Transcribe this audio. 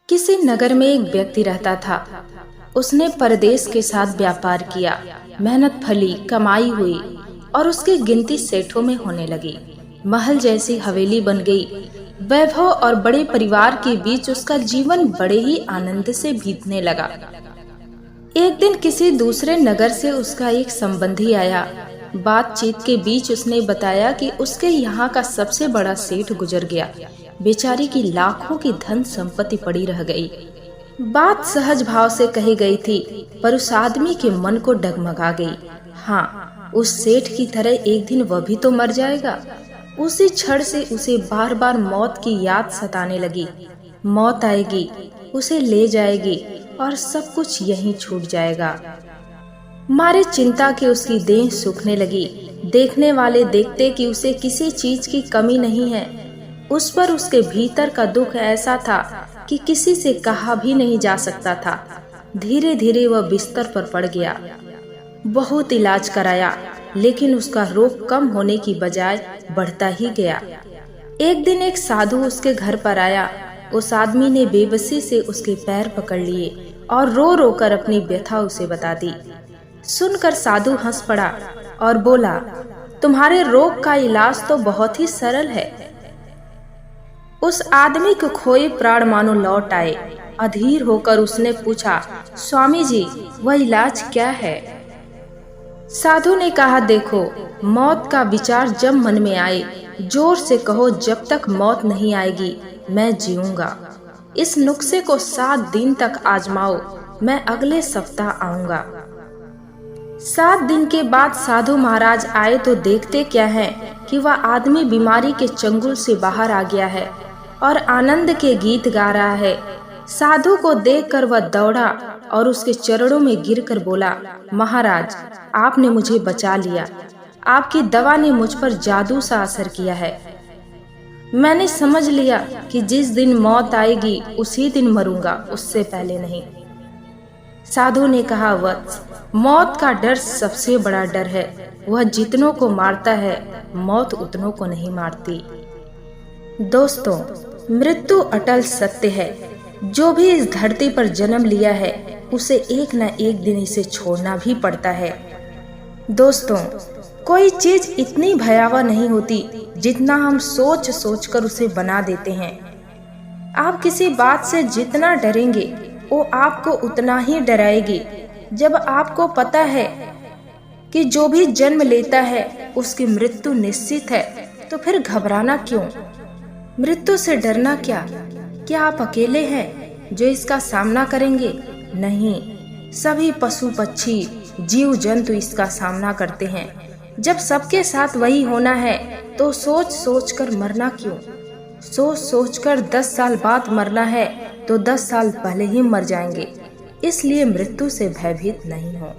किसी नगर में एक व्यक्ति रहता था। उसने परदेश के साथ व्यापार किया, मेहनत फली, कमाई हुई और उसकी गिनती सेठों में होने लगी। महल जैसी हवेली बन गई। वैभव और बड़े परिवार के बीच उसका जीवन बड़े ही आनंद से बीतने लगा। एक दिन किसी दूसरे नगर से उसका एक संबंधी आया। बातचीत के बीच उसने बताया कि उसके यहाँ का सबसे बड़ा सेठ गुजर गया। बेचारी की लाखों की धन संपत्ति पड़ी रह गई। बात सहज भाव से कही गई थी, पर उस आदमी के मन को डगमगा गई। हाँ, उस सेठ की तरह एक दिन वह भी तो मर जाएगा। उसी क्षण से उसे बार बार मौत की याद सताने लगी। मौत आएगी, उसे ले जाएगी और सब कुछ यहीं छूट जाएगा। मारे चिंता के उसकी देह सूखने लगी। देखने वाले देखते कि उसे किसी चीज की कमी नहीं है। उस पर उसके भीतर का दुख ऐसा था कि किसी से कहा भी नहीं जा सकता था। धीरे धीरे वह बिस्तर पर पड़ गया। बहुत इलाज कराया, लेकिन उसका रोग कम होने की बजाय बढ़ता ही गया। एक दिन एक साधु उसके घर पर आया। उस आदमी ने बेबसी से उसके पैर पकड़ लिए और रो रो कर अपनी व्यथा उसे बता दी। सुनकर साधु हंस पड़ा और बोला, तुम्हारे रोग का इलाज तो बहुत ही सरल है। उस आदमी को खोए प्राण मानो लौट आए। अधीर होकर उसने पूछा, स्वामी जी, वह इलाज क्या है? साधु ने कहा, देखो, मौत का विचार जब मन में आए, जोर से कहो, जब तक मौत नहीं आएगी मैं जीऊंगा। इस नुस्खे को 7 दिन तक आजमाओ, मैं अगले सप्ताह आऊंगा। 7 दिन के बाद साधु महाराज आए तो देखते क्या है कि वह आदमी बीमारी के चंगुल से बाहर आ गया है और आनंद के गीत गा रहा है। साधु को देखकर वह दौड़ा और उसके चरणों में गिरकर बोला, महाराज, आपने मुझे बचा लिया। आपकी दवा ने मुझ पर जादू सा असर किया है। मैंने समझ लिया कि जिस दिन मौत आएगी उसी दिन मरूंगा, उससे पहले नहीं। साधु ने कहा, वत्स, मौत का डर सबसे बड़ा डर है। वह जितनों को मारता है, मौत उतनों को नहीं मारती। दोस्तों, मृत्यु अटल सत्य है। जो भी इस धरती पर जन्म लिया है, उसे एक न एक दिन इसे छोड़ना भी पड़ता है। दोस्तों, कोई चीज इतनी भयावह नहीं होती जितना हम सोच सोच कर उसे बना देते हैं। आप किसी बात से जितना डरेंगे, वो आपको उतना ही डराएगी। जब आपको पता है कि जो भी जन्म लेता है उसकी मृत्यु निश्चित है, तो फिर घबराना क्यों? मृत्यु से डरना क्या? क्या आप अकेले हैं जो इसका सामना करेंगे? नहीं, सभी पशु पक्षी जीव जंतु इसका सामना करते हैं। जब सबके साथ वही होना है तो सोच सोच कर मरना क्यों? सोच सोच कर 10 साल बाद मरना है तो 10 साल पहले ही मर जाएंगे। इसलिए मृत्यु से भयभीत नहीं हो।